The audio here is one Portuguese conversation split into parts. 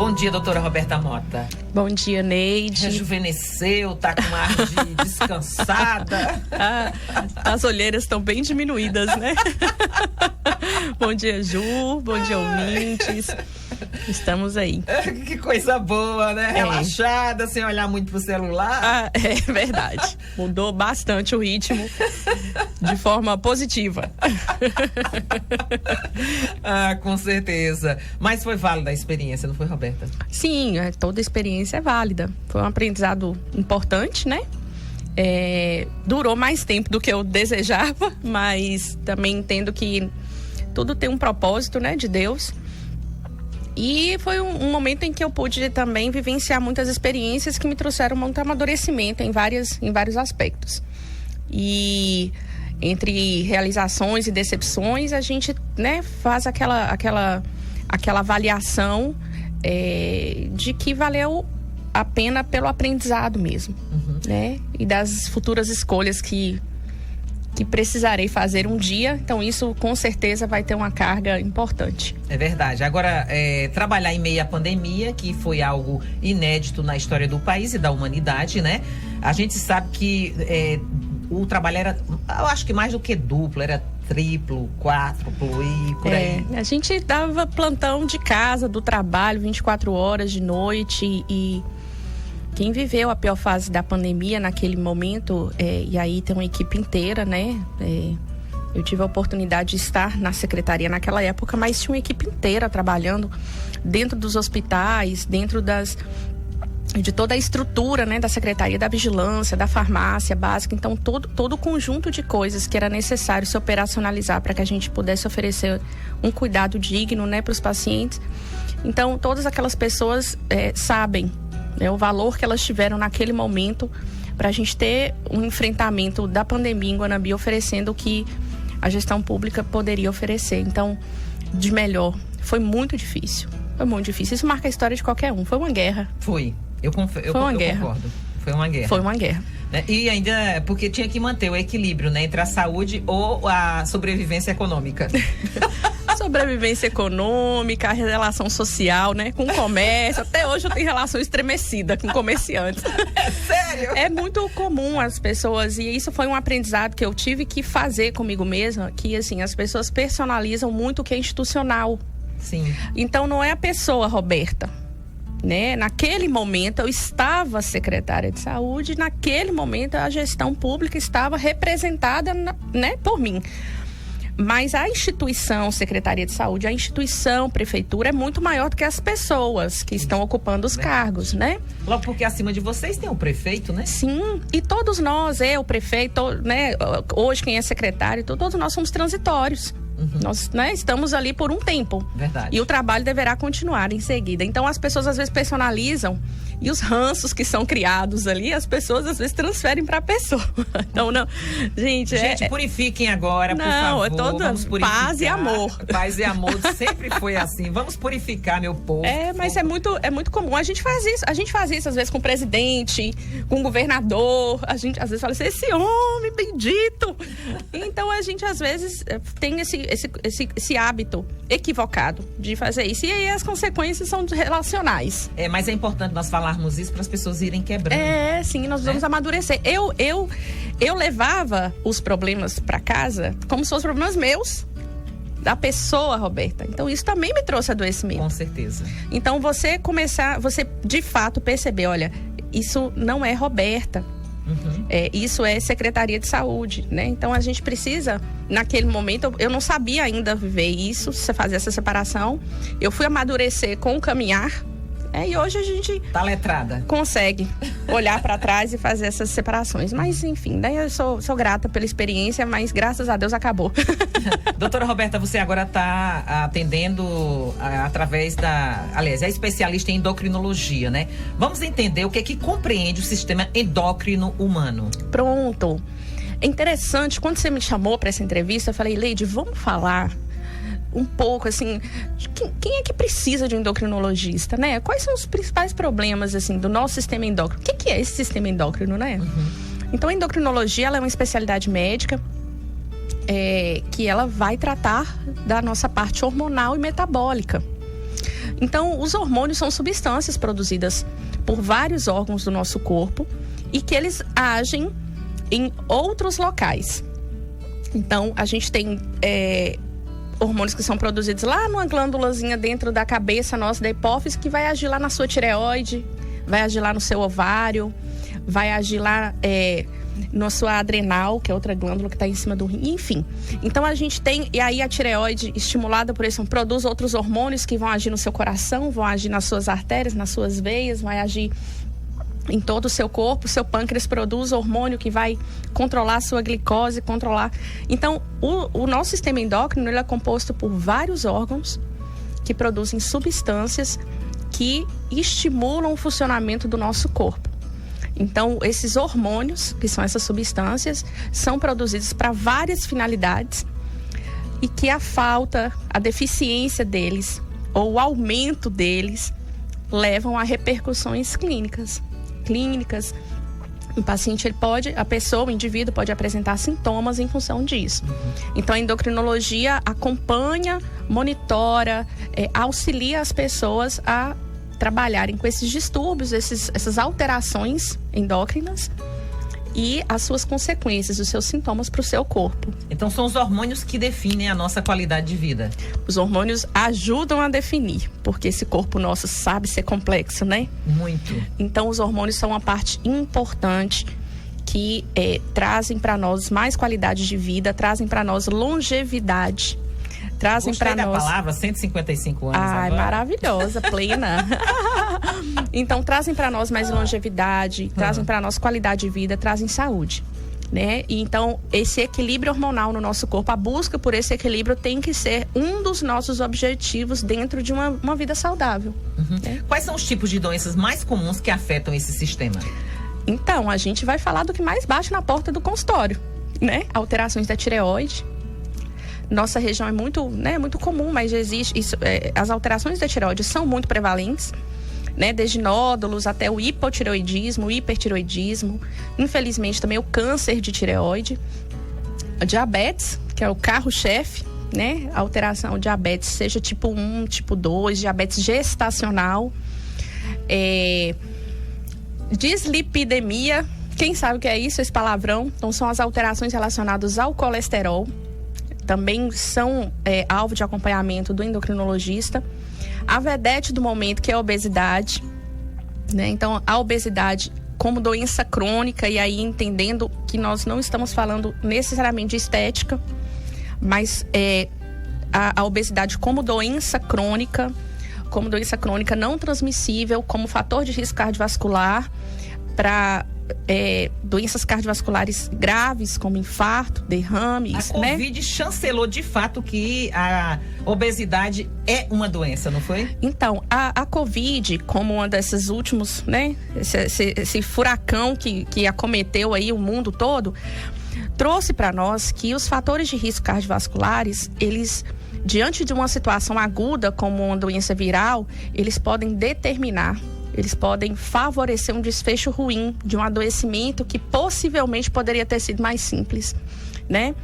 Bom dia, doutora Roberta Mota. Bom dia, Neide. Rejuvenesceu, tá com ar de descansada. As olheiras estão bem diminuídas, né? Bom dia, Ju. Bom dia, ouvintes. Estamos aí. Que coisa boa, né? Relaxada, sem olhar muito pro celular. É verdade. Mudou bastante o ritmo de forma positiva. Com certeza. Mas foi válida a experiência, não foi, Roberta? Sim, toda experiência é válida. Foi um aprendizado importante, né? Durou mais tempo do que eu desejava, mas também entendo que tudo tem um propósito, né, de Deus. E foi um momento em que eu pude também vivenciar muitas experiências que me trouxeram muito amadurecimento em vários aspectos. E entre realizações e decepções, a gente, né, faz aquela avaliação de que valeu a pena pelo aprendizado mesmo, né? E das futuras escolhas que precisarei fazer um dia. Então isso com certeza vai ter uma carga importante. É verdade. Agora, trabalhar em meio à pandemia, que foi algo inédito na história do país e da humanidade, né? A gente sabe que o trabalho era, eu acho que mais do que duplo, era triplo, quádruplo e por aí. A gente dava plantão de casa, do trabalho, 24 horas de noite, e quem viveu a pior fase da pandemia naquele momento, e aí tem uma equipe inteira, né? Eu tive a oportunidade de estar na secretaria naquela época, mas tinha uma equipe inteira trabalhando dentro dos hospitais, dentro de toda a estrutura, né, da secretaria, da vigilância, da farmácia básica. Então todo o conjunto de coisas que era necessário se operacionalizar para que a gente pudesse oferecer um cuidado digno, né, para os pacientes. Então todas aquelas pessoas sabem, né, o valor que elas tiveram naquele momento para a gente ter um enfrentamento da pandemia em Guanambi, oferecendo o que a gestão pública poderia oferecer. Então, de melhor, foi muito difícil. Foi muito difícil. Isso marca a história de qualquer um. Foi uma guerra. Eu concordo. Foi uma guerra. Foi uma guerra. E ainda porque tinha que manter o equilíbrio, né, entre a saúde ou a sobrevivência econômica. Sobrevivência econômica, a relação social, né, com o comércio. Até hoje eu tenho relação estremecida com comerciantes. É sério? É muito comum as pessoas, e isso foi um aprendizado que eu tive que fazer comigo mesma, que assim, as pessoas personalizam muito o que é institucional. Sim. Então não é a pessoa, Roberta, né? Naquele momento eu estava secretária de saúde, naquele momento a gestão pública estava representada, né, por mim. Mas a instituição Secretaria de Saúde, a instituição Prefeitura é muito maior do que as pessoas que estão ocupando os cargos, né? Logo porque acima de vocês tem o prefeito, né? Sim, e todos nós, o prefeito, né? Hoje quem é secretário, todos nós somos transitórios. Nós, né, estamos ali por um tempo. Verdade. E o trabalho deverá continuar em seguida. Então as pessoas às vezes personalizam, e os ranços que são criados ali, as pessoas às vezes transferem para a pessoa. Então não, gente, purifiquem agora, por favor. Não, é toda paz e amor. Paz e amor sempre foi assim. Vamos purificar, meu povo. Mas é muito comum. A gente faz isso às vezes com o presidente, com o governador. A gente às vezes fala assim, esse homem bendito. Então a gente às vezes tem esse hábito equivocado de fazer isso. E aí as consequências são relacionais. Mas é importante nós falarmos isso para as pessoas irem quebrando. Sim, nós vamos amadurecer. Eu levava os problemas para casa como se fossem problemas meus, da pessoa, Roberta. Então isso também me trouxe adoecimento. Com certeza. Então você de fato perceber, olha, isso não é Roberta. Isso é Secretaria de Saúde, né? Então a gente precisa, naquele momento, eu não sabia ainda viver isso, fazer essa separação. Eu fui amadurecer com o caminhar, e hoje a gente tá letrada, consegue olhar para trás e fazer essas separações. Mas enfim, né? Eu sou grata pela experiência, mas graças a Deus acabou. Doutora Roberta, você agora está atendendo através aliás, é especialista em endocrinologia, né? Vamos entender o que é que compreende o sistema endócrino humano. Pronto. É interessante, quando você me chamou para essa entrevista, eu falei, Leide, vamos falar um pouco, assim, quem é que precisa de um endocrinologista, né? Quais são os principais problemas, assim, do nosso sistema endócrino? O que é esse sistema endócrino, né? Então, a endocrinologia, ela é uma especialidade médica que ela vai tratar da nossa parte hormonal e metabólica. Então, os hormônios são substâncias produzidas por vários órgãos do nosso corpo e que eles agem em outros locais. Então, a gente tem hormônios que são produzidos lá numa glândulazinha dentro da cabeça nossa, da hipófise, que vai agir lá na sua tireoide, vai agir lá no seu ovário, vai agir lá na sua adrenal, que é outra glândula que está em cima do rim, enfim. Então a gente tem, e aí a tireoide estimulada por isso produz outros hormônios que vão agir no seu coração, vão agir nas suas artérias, nas suas veias, vai agir em todo o seu corpo. O seu pâncreas produz hormônio que vai controlar a sua glicose, controlar. Então, o nosso sistema endócrino, ele é composto por vários órgãos que produzem substâncias que estimulam o funcionamento do nosso corpo. Então, esses hormônios, que são essas substâncias, são produzidos para várias finalidades e que a falta, a deficiência deles ou o aumento deles levam a repercussões clínicas. O paciente, o indivíduo pode apresentar sintomas em função disso. Então, a endocrinologia acompanha, monitora, auxilia as pessoas a trabalharem com esses distúrbios, essas alterações endócrinas e as suas consequências, os seus sintomas para o seu corpo. Então são os hormônios que definem a nossa qualidade de vida. Os hormônios ajudam a definir, porque esse corpo nosso sabe ser complexo, né? Muito. Então os hormônios são uma parte importante que trazem para nós mais qualidade de vida, trazem para nós longevidade. Trazem para nós. Gostei da palavra, 155 anos agora. Ai, maravilhosa, plena. Então, trazem para nós mais longevidade, trazem para nós qualidade de vida, trazem saúde, né? E então, esse equilíbrio hormonal no nosso corpo, a busca por esse equilíbrio tem que ser um dos nossos objetivos dentro de uma vida saudável. Né? Quais são os tipos de doenças mais comuns que afetam esse sistema? Então, a gente vai falar do que mais bate na porta do consultório, né? Alterações da tireoide. Nossa região é muito comum, mas existe isso. As alterações da tireoide são muito prevalentes, né? Desde nódulos até o hipotireoidismo, o hipertireoidismo. Infelizmente, também o câncer de tireoide. A diabetes, que é o carro-chefe, né? A alteração de diabetes, seja tipo 1, tipo 2, diabetes gestacional. Dislipidemia, quem sabe o que é isso, esse palavrão? Então, são as alterações relacionadas ao colesterol. Também são alvo de acompanhamento do endocrinologista. A vedete do momento, que é a obesidade, né? Então, a obesidade como doença crônica, e aí entendendo que nós não estamos falando necessariamente de estética, mas a obesidade como doença crônica não transmissível, como fator de risco cardiovascular para doenças cardiovasculares graves, como infarto, derrame. A Covid chancelou de fato que a obesidade é uma doença, não foi? Então, a Covid, como uma desses últimos, né? Esse furacão que acometeu aí o mundo todo, trouxe para nós que os fatores de risco cardiovasculares, eles, diante de uma situação aguda como uma doença viral, eles podem favorecer um desfecho ruim de um adoecimento que possivelmente poderia ter sido mais simples, né?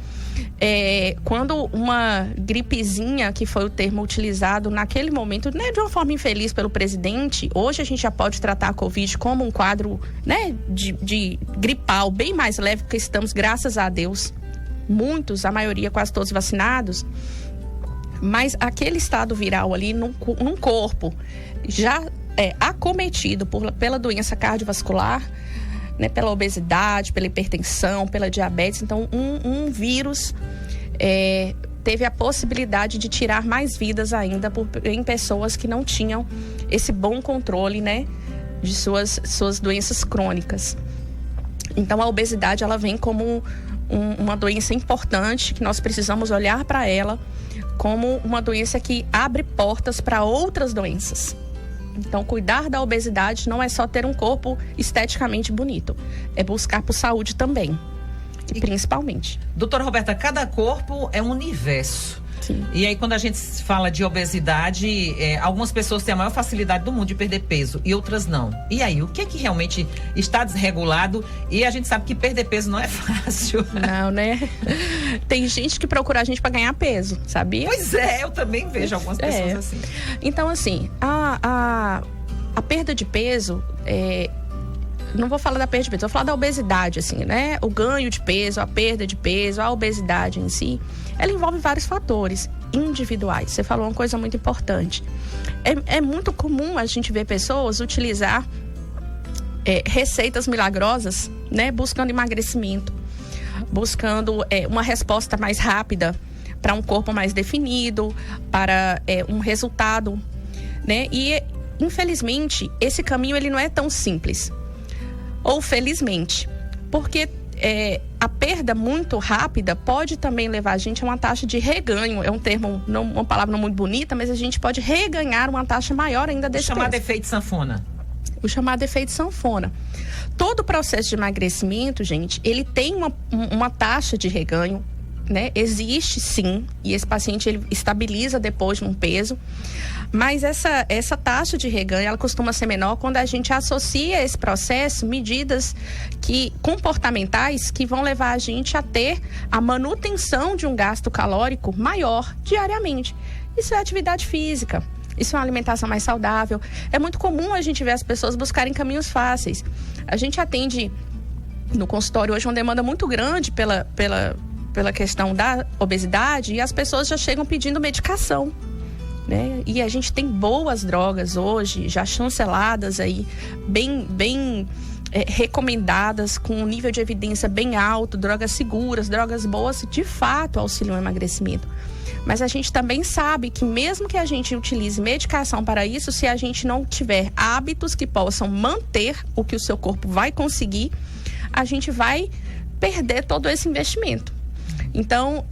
Quando uma gripezinha, que foi o termo utilizado naquele momento, né, de uma forma infeliz pelo presidente, hoje a gente já pode tratar a Covid como um quadro, né, de gripal bem mais leve, porque estamos, graças a Deus, a maioria, quase todos vacinados. Mas aquele estado viral ali num corpo já acometido pela doença cardiovascular, né, pela obesidade, pela hipertensão, pela diabetes. Então, um vírus teve a possibilidade de tirar mais vidas ainda em pessoas que não tinham esse bom controle, né, de suas doenças crônicas. Então, a obesidade, ela vem como uma doença importante, que nós precisamos olhar para ela como uma doença que abre portas para outras doenças. Então, cuidar da obesidade não é só ter um corpo esteticamente bonito, é buscar por saúde também, e principalmente. Doutora Roberta, cada corpo é um universo. Sim. E aí, quando a gente fala de obesidade, algumas pessoas têm a maior facilidade do mundo de perder peso e outras não. E aí, o que é que realmente está desregulado? E a gente sabe que perder peso não é fácil. Não, né? Tem gente que procura a gente para ganhar peso, sabia? Pois é, eu também vejo algumas pessoas assim. Então, assim, a perda de peso não vou falar da perda de peso, vou falar da obesidade, assim, né? O ganho de peso, a perda de peso, a obesidade em si, ela envolve vários fatores individuais. Você falou uma coisa muito importante. É muito comum a gente ver pessoas utilizar receitas milagrosas, né? Buscando emagrecimento, buscando uma resposta mais rápida para um corpo mais definido, para um resultado, né? E, infelizmente, esse caminho ele não é tão simples. Ou felizmente, porque a perda muito rápida pode também levar a gente a uma taxa de reganho. É um termo, uma palavra não muito bonita, mas a gente pode reganhar uma taxa maior ainda desse peso. O chamado efeito sanfona. O chamado efeito sanfona. Todo o processo de emagrecimento, gente, ele tem uma taxa de reganho, né? Existe sim, e esse paciente ele estabiliza depois num peso. Mas essa taxa de reganho, ela costuma ser menor quando a gente associa a esse processo medidas comportamentais que vão levar a gente a ter a manutenção de um gasto calórico maior diariamente. Isso é atividade física, isso é uma alimentação mais saudável. É muito comum a gente ver as pessoas buscarem caminhos fáceis. A gente atende no consultório hoje uma demanda muito grande pela questão da obesidade e as pessoas já chegam pedindo medicação. Né? E a gente tem boas drogas hoje, já chanceladas aí, bem recomendadas, com um nível de evidência bem alto, drogas seguras, drogas boas, de fato auxiliam o emagrecimento. Mas a gente também sabe que mesmo que a gente utilize medicação para isso, se a gente não tiver hábitos que possam manter o que o seu corpo vai conseguir, a gente vai perder todo esse investimento. Então,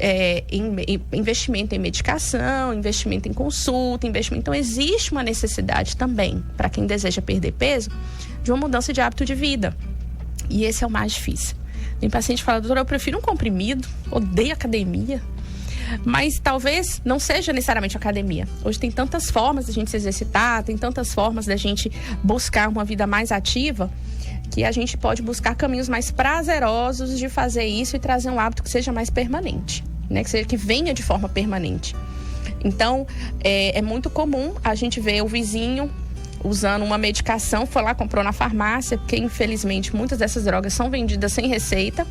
investimento em medicação, investimento em consulta, então existe uma necessidade também, para quem deseja perder peso, de uma mudança de hábito de vida. E esse é o mais difícil. Tem paciente que fala, doutora, eu prefiro um comprimido, odeio academia, mas talvez não seja necessariamente academia. Hoje tem tantas formas de a gente se exercitar, tem tantas formas de a gente buscar uma vida mais ativa, que a gente pode buscar caminhos mais prazerosos de fazer isso e trazer um hábito que seja mais permanente, né? Que venha de forma permanente. Então, é muito comum a gente ver o vizinho usando uma medicação, foi lá, comprou na farmácia, porque infelizmente muitas dessas drogas são vendidas sem receita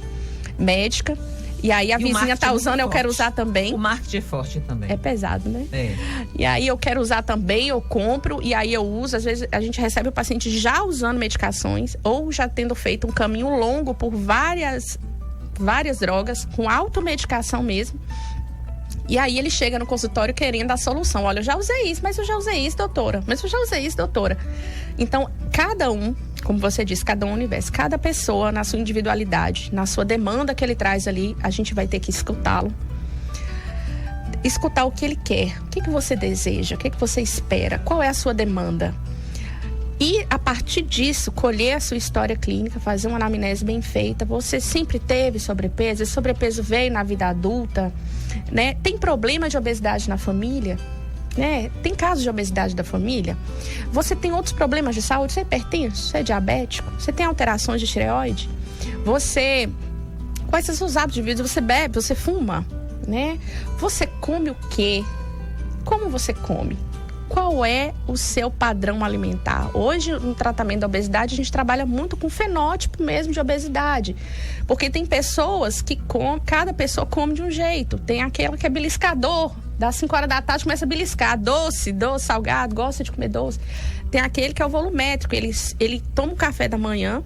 médica. E aí a vizinha tá usando, eu quero usar também. O marketing é forte também. É pesado, né? É. E aí eu quero usar também, eu compro, e aí eu uso. Às vezes a gente recebe o paciente já usando medicações, ou já tendo feito um caminho longo por várias drogas, com automedicação mesmo. E aí ele chega no consultório querendo a solução. Olha, eu já usei isso, mas eu já usei isso, doutora. Mas eu já usei isso, doutora. Então, cada um, como você disse, cada um universo, cada pessoa na sua individualidade, na sua demanda que ele traz ali, a gente vai ter que escutá-lo. Escutar o que ele quer, o que você deseja, o que você espera, qual é a sua demanda. E, a partir disso, colher a sua história clínica, fazer uma anamnese bem feita. Você sempre teve sobrepeso? Esse sobrepeso veio na vida adulta? Né? Tem problema de obesidade na família? Né? Tem casos de obesidade da família? Você tem outros problemas de saúde? Você é hipertenso? Você é diabético? Você tem alterações de tireoide? Quais são os seus hábitos de vida? Você bebe? Você fuma? Né? Você come o quê? Como você come? Qual é o seu padrão alimentar? Hoje, no tratamento da obesidade, a gente trabalha muito com fenótipo mesmo de obesidade. Porque tem pessoas que cada pessoa come de um jeito. Tem aquela que é beliscador, das 5 horas da tarde começa a beliscar. Doce, salgado, gosta de comer doce. Tem aquele que é o volumétrico. Ele toma o café da manhã,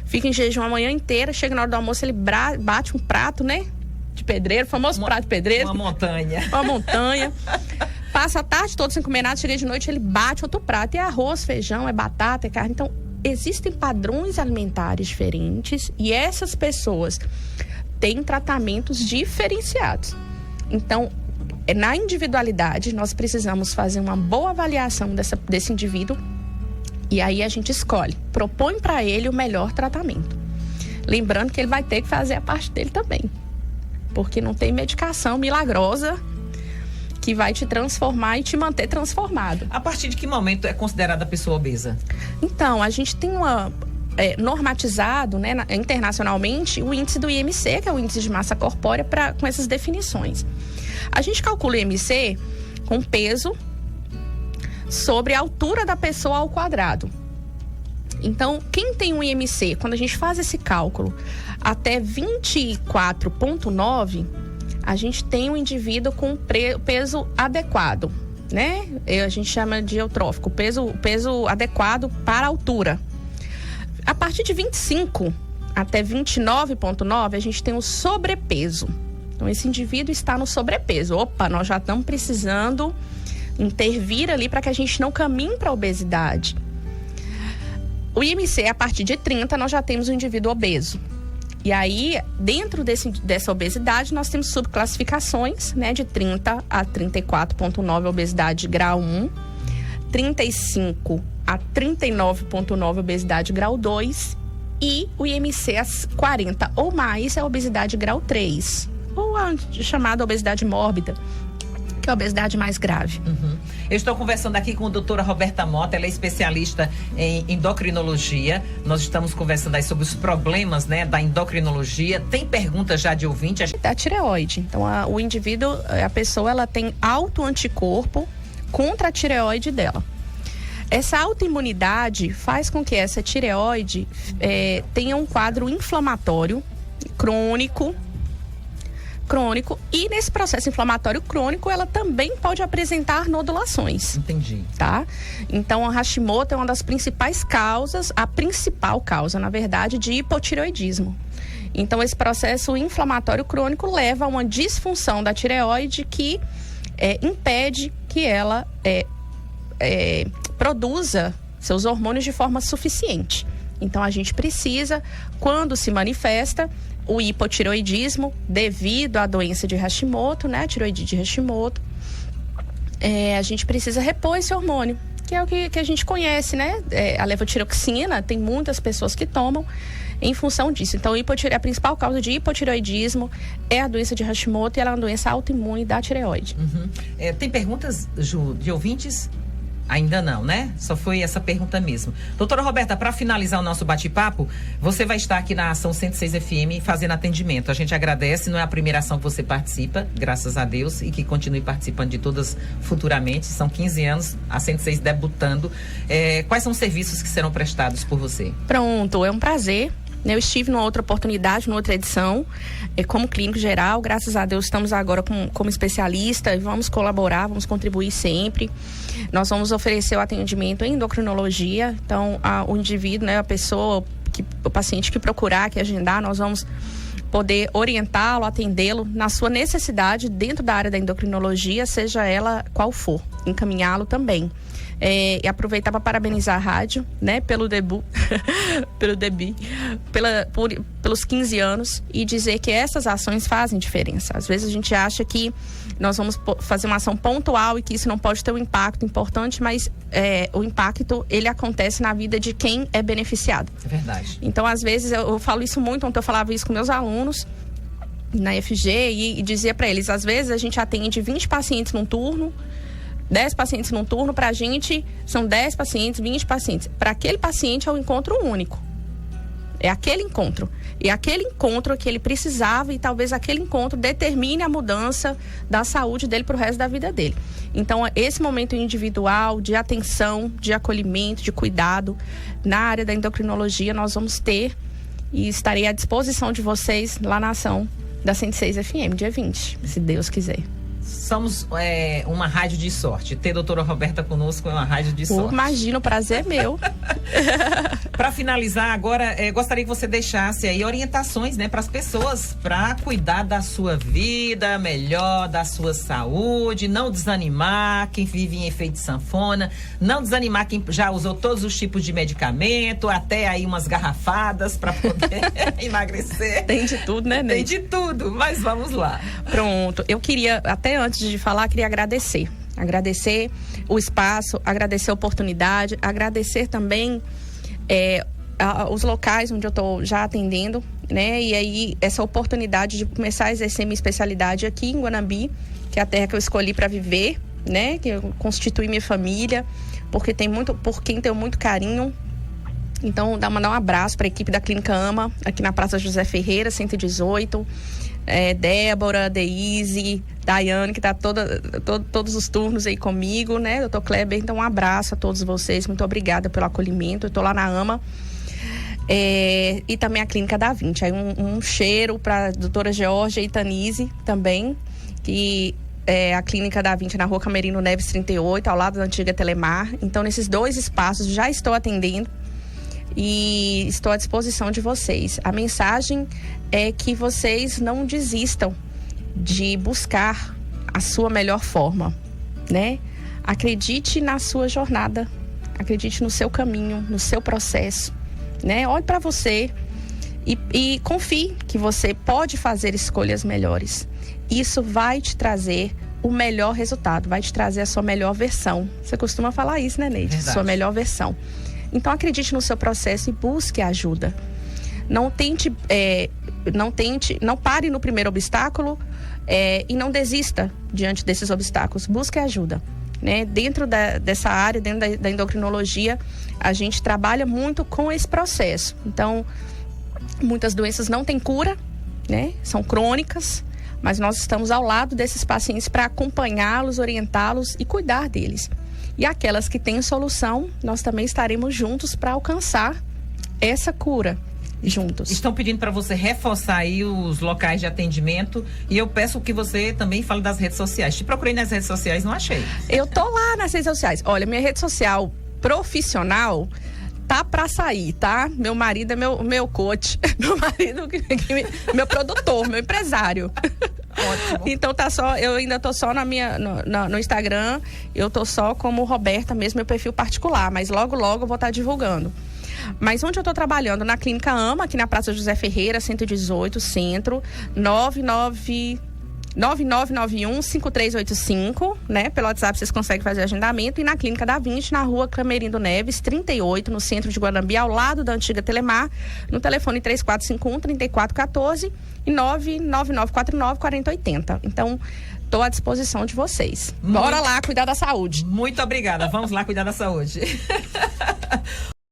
fica em jejum a manhã inteira, chega na hora do almoço, ele bate um prato, né? De pedreiro, famoso prato de pedreiro. Uma montanha. Uma montanha. Passa a tarde toda sem comer nada, chega de noite, ele bate outro prato. É arroz, feijão, é batata, é carne. Então, existem padrões alimentares diferentes e essas pessoas têm tratamentos diferenciados. Então, na individualidade, nós precisamos fazer uma boa avaliação desse indivíduo e aí a gente escolhe, propõe para ele o melhor tratamento. Lembrando que ele vai ter que fazer a parte dele também, porque não tem medicação milagrosa que vai te transformar e te manter transformado. A partir de que momento é considerada a pessoa obesa? Então, a gente tem normatizado, né, internacionalmente, o índice do IMC, que é o índice de massa corpórea, com essas definições. A gente calcula o IMC com peso sobre a altura da pessoa ao quadrado. Então, quem tem um IMC, quando a gente faz esse cálculo até 24,9, a gente tem um indivíduo com peso adequado, né? A gente chama de eutrófico, peso adequado para a altura. A partir de 25 até 29,9, a gente tem o sobrepeso. Então, esse indivíduo está no sobrepeso. Opa, nós já estamos precisando intervir ali para que a gente não caminhe para a obesidade. O IMC, a partir de 30, nós já temos um indivíduo obeso. E aí, dentro dessa obesidade, nós temos subclassificações, né? De 30 a 34,9, obesidade grau 1. 35 a 39,9, obesidade grau 2. E o IMC, 40 ou mais, é a obesidade grau 3. Ou a chamada obesidade mórbida, que é a obesidade mais grave. Uhum. Eu estou conversando aqui com a doutora Roberta Mota, ela é especialista em endocrinologia. Nós estamos conversando aí sobre os problemas, né, da endocrinologia. Tem perguntas já de ouvinte? Da tireoide. Então, o indivíduo, a pessoa, ela tem autoanticorpo contra a tireoide dela. Essa autoimunidade faz com que essa tireoide tenha um quadro inflamatório crônico, e nesse processo inflamatório crônico ela também pode apresentar nodulações. Entendi. Tá? Então a Hashimoto é uma das principais causas, a principal causa, na verdade, de hipotireoidismo. Então esse processo inflamatório crônico leva a uma disfunção da tireoide que impede que ela produza seus hormônios de forma suficiente. Então a gente precisa, quando se manifesta o hipotireoidismo devido à doença de Hashimoto, né, a tireoide de Hashimoto, a gente precisa repor esse hormônio, que é o que a gente conhece, né? A levotiroxina, tem muitas pessoas que tomam em função disso. Então, a principal causa de hipotireoidismo é a doença de Hashimoto, e ela é uma doença autoimune da tireoide. Uhum. Tem perguntas, Ju, de ouvintes? Ainda não, né? Só foi essa pergunta mesmo. Doutora Roberta, para finalizar o nosso bate-papo, você vai estar aqui na Ação 106 FM fazendo atendimento. A gente agradece, não é a primeira ação que você participa, graças a Deus, e que continue participando de todas futuramente. São 15 anos, a 106 debutando. Quais são os serviços que serão prestados por você? Pronto, é um prazer. Eu estive numa outra oportunidade, numa outra edição, como clínico geral. Graças a Deus estamos agora como especialista e vamos colaborar, vamos contribuir sempre. Nós vamos oferecer o atendimento em endocrinologia. Então, o indivíduo, né, a pessoa, o paciente que procurar, que agendar, nós vamos poder orientá-lo, atendê-lo na sua necessidade dentro da área da endocrinologia, seja ela qual for, encaminhá-lo também. E aproveitar para parabenizar a rádio, né, pelo debut, pelos 15 anos, e dizer que essas ações fazem diferença. Às vezes a gente acha que nós vamos fazer uma ação pontual e que isso não pode ter um impacto importante, mas o impacto, ele acontece na vida de quem é beneficiado. É verdade. Então, às vezes, eu falo isso muito, ontem eu falava isso com meus alunos na FG e dizia para eles, às vezes a gente atende 20 pacientes num turno, 10 pacientes num turno, pra gente são 10 pacientes, 20 pacientes. Para aquele paciente é um encontro único. É aquele encontro. E aquele encontro que ele precisava, e talvez aquele encontro determine a mudança da saúde dele pro resto da vida dele. Então, esse momento individual de atenção, de acolhimento, de cuidado na área da endocrinologia, nós vamos ter, e estarei à disposição de vocês lá na ação da 106 FM, dia 20, se Deus quiser. Somos uma rádio de sorte. Ter a doutora Roberta conosco é uma rádio de sorte. Imagina, o prazer é meu. Para finalizar agora, gostaria que você deixasse aí orientações, né, para as pessoas, para cuidar da sua vida melhor, da sua saúde, não desanimar quem vive em efeito sanfona, não desanimar quem já usou todos os tipos de medicamento, até aí umas garrafadas para poder emagrecer. Tem de tudo, né, Ney? Tem de tudo, mas vamos lá. Pronto, eu queria, até antes de falar, queria agradecer o espaço, agradecer a oportunidade, agradecer também os locais onde eu estou já atendendo, né? E aí, essa oportunidade de começar a exercer minha especialidade aqui em Guanambi, que é a terra que eu escolhi para viver, né? Que eu constituí minha família, por quem tenho muito carinho. Então, mandar um abraço para a equipe da Clínica AMA, aqui na Praça José Ferreira, 118. Débora, Deise, Daiane, que está todos os turnos aí comigo, né? Doutor Kleber, então um abraço a todos vocês. Muito obrigada pelo acolhimento. Eu estou lá na AMA. E também a Clínica da Vinci. Aí um cheiro para a doutora Georgia e Tanise também, que a Clínica da Vinci na Rua Camerino Neves 38, ao lado da antiga Telemar. Então, nesses 2 espaços já estou atendendo e estou à disposição de vocês. A mensagem é que vocês não desistam de buscar a sua melhor forma, né? Acredite na sua jornada, acredite no seu caminho, no seu processo, né? Olhe para você e confie que você pode fazer escolhas melhores. Isso vai te trazer o melhor resultado, vai te trazer a sua melhor versão. Você costuma falar isso, né, Neide? Sua melhor versão. Então, acredite no seu processo e busque ajuda. Não pare no primeiro obstáculo e não desista diante desses obstáculos. Busque ajuda, né? Dentro dessa área, dentro da endocrinologia, a gente trabalha muito com esse processo. Então, muitas doenças não têm cura, né? São crônicas, mas nós estamos ao lado desses pacientes para acompanhá-los, orientá-los e cuidar deles. E aquelas que têm solução, nós também estaremos juntos para alcançar essa cura juntos. Estão pedindo para você reforçar aí os locais de atendimento e eu peço que você também fale das redes sociais. Te procurei nas redes sociais, não achei. Eu tô lá nas redes sociais. Olha, minha rede social profissional tá pra sair, tá? Meu marido é meu coach, meu marido, meu produtor, meu empresário. Ótimo. Então eu ainda tô só no Instagram, eu tô só como Roberta mesmo, meu perfil particular, mas logo eu vou estar divulgando. Mas onde eu tô trabalhando? Na Clínica AMA, aqui na Praça José Ferreira, 118, Centro, 9991-5385, né? Pelo WhatsApp vocês conseguem fazer agendamento. E na Clínica da Vinci, na Rua Camerindo Neves, 38, no centro de Guanambi, ao lado da antiga Telemar, no telefone 3451-3414 e 99949-4080. Então, estou à disposição de vocês. Bora lá cuidar da saúde. Muito obrigada. Vamos lá cuidar da saúde.